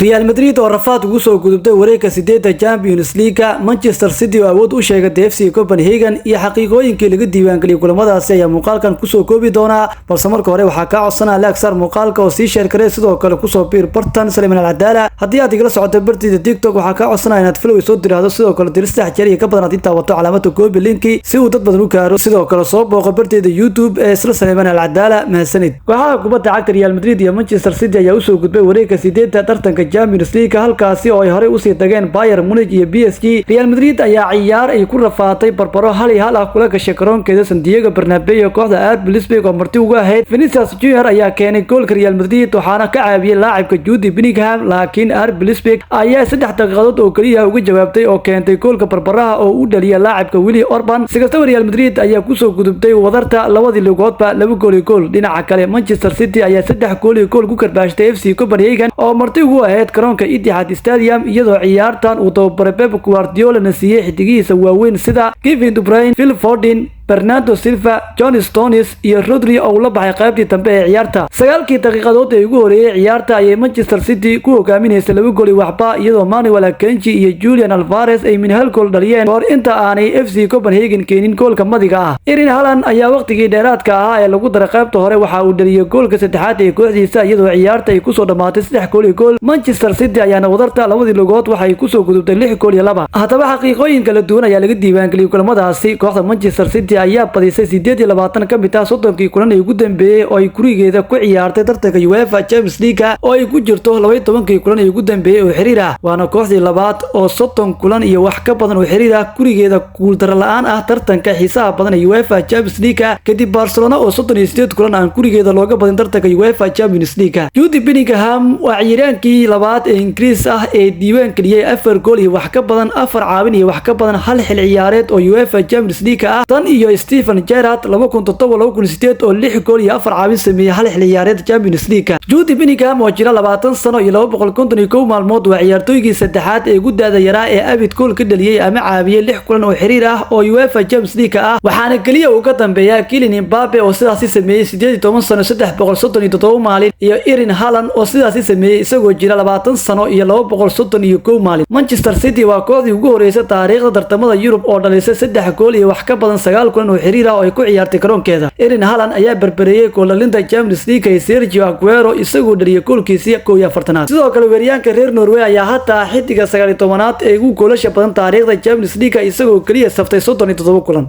Real Madrid oo rafaad ugu soo gudubtay wareegga 8 Champions League, Manchester City oo awood u sheegatay FC Copenhagen iyo xaqiiqooyinkii laga diiwaangeliyay kulamadaasi ayaa muuqaalkan ku soo koobi doona balse marka hore waxa ka codsanaa Alexar muuqaalka oo sii share karay sidoo kale ku soo biir bartan Salman Al-Adala haddii aad igala socoto bartida TikTok waxa ka codsanaa inaad follow soo diraahdo sidoo kale dirista xajariga ka badan inta wato calaamada koobi linki si uu dad badan u gaaro sidoo kale soo booqo bartida YouTube ee Salman Al-Adala mahadsanid waxa kubadda cagta Real Madrid iyo Manchester City ayaa u soo gudbay wareegga 8 tartanka Champions League halkaasi oo ay hore u sii tageen Bayern Munich iyo PSG. Real Madrid ayaa ciyaar ay ku rafaatay barbaro hal iyo hal ah kula gashay garoonkeeda Santiago Bernabeu kooxda RB Leipzig oo marti uga ahayd. Vinicius Junior ayaa keenay goolka Real Madrid waxaana ka caawiyay laacibka Jude Bellingham laakiin RB Leipzig ayaa 3 daqiiqadood oo kaliya uga jawaabtay oo keentay goolka barbaraha oo u dhaliyay laacibka Willy Orban. Si kastaba Real Madrid ayaa ku soo gudubtay wadarta labadii lugoodba 2 gool iyo gool. Dhinaca kale Manchester City ayaa 3 gool iyo gool ku karbaashtay FC Copenhagen oo marti uga ahayd garoonka Etihad Stadium iyadoo ciyaartan uu tababare Pep Guardiola na siiyay xidigiisa waaweyn sida Kevin De Bruyne, Phil Foden, Bernardo Silva, John Stones iyo Rodri oo la baxay qaybtii dambe ee ciyaarta. 9 daqiiqadood ee ugu horeeyay ciyaarta ayay Manchester City ku hogaaminaysay 2 gool iyo waxba iyadoo Manuel Akanji iyo Julian Alvarez ay min hal gool dhaliyeen hor inta aanay FC Copenhagen keenin goolka madiga ah. Erling Haaland ayaa waqtigii dheeraadka ah ee lagu daray qaybta hore waxa uu dhaliyay goolka saddexaad ee kooxdiisa iyadoo ciyaarta ay ku soo dhamaatay 3 gool iyo gool. Manchester City ayaana wadarta labadii lugood waxay ku soo gudubtay 6 gool iyo 2. Haddaba xaqiiqooyin kala duwan ayaa laga diiwaangeliyay kulamadaasi. Kooxda Manchester City ayaa badisay 28 ka mid ah 30 kulan ee ugu dambeeyay oo ay gurigeeda ku ciyaartay tartanka UEFA Champions League oo ay ku jirto 12 kulan ee ugu dambeeyay oo xiriir ah waana kooxdii labaad oo 30 kulan iyo wax ka badan oo xiriir ah gurigeeda guul dar la'aan ah tartanka xiisaha badan ee UEFA Champions League kadib Barcelona oo 38 kulan aan gurigeeda looga badin tartanka UEFA Champions League. Jude Bellingham waa ciyaaryahankii labaad ee Ingiriis ah ee diiwaan geliyay 4 gool iyo wax ka badan 4 caawin iyo wax ka badan hal xil ciyaareed oo UEFA Champions League ah tan iyo Steven Gerrard 2007-2008 oo 6 gool iyo 4 caawin sameeyay hal xil ciyaareed Champions League. Jude Bellingham oo jira 20 sano iyo 251 maalmood waa ciyaartooygii saddexaad ee ugu daada yaraa ee abid gool ka dhaliyay ama caawiyay 6 kulan oo xiriir ah oo UEFA Champions League ah waxaana kaliya uu ka dambeeyaa Kylian Mbappe oo sidaas sameeyay 18 sano 337 maalin iyo Erling Haaland oo sidaas sameeyay isagoo jira 20 sano iyo 231 maalin. Manchester City waa kooxdii ugu horeysay taariikhda tartamada Yurub oo dhalisay 3 gool iyo wax ka badan 9 kulan oo xiriir ah oo ay ku ciyaartay garoonkeeda. Erling Haaland ayaa barbareeyay goolalinta Champions League ee Sergio Aguero isagoo dhaliyay goolkiisii 41. Sidoo kale weeryaanka reer Norway ayaa hataa xidiga 19aad ee ugu goolasha badan taariikhda Champions League isagoo kaliya saftay 37 kulan.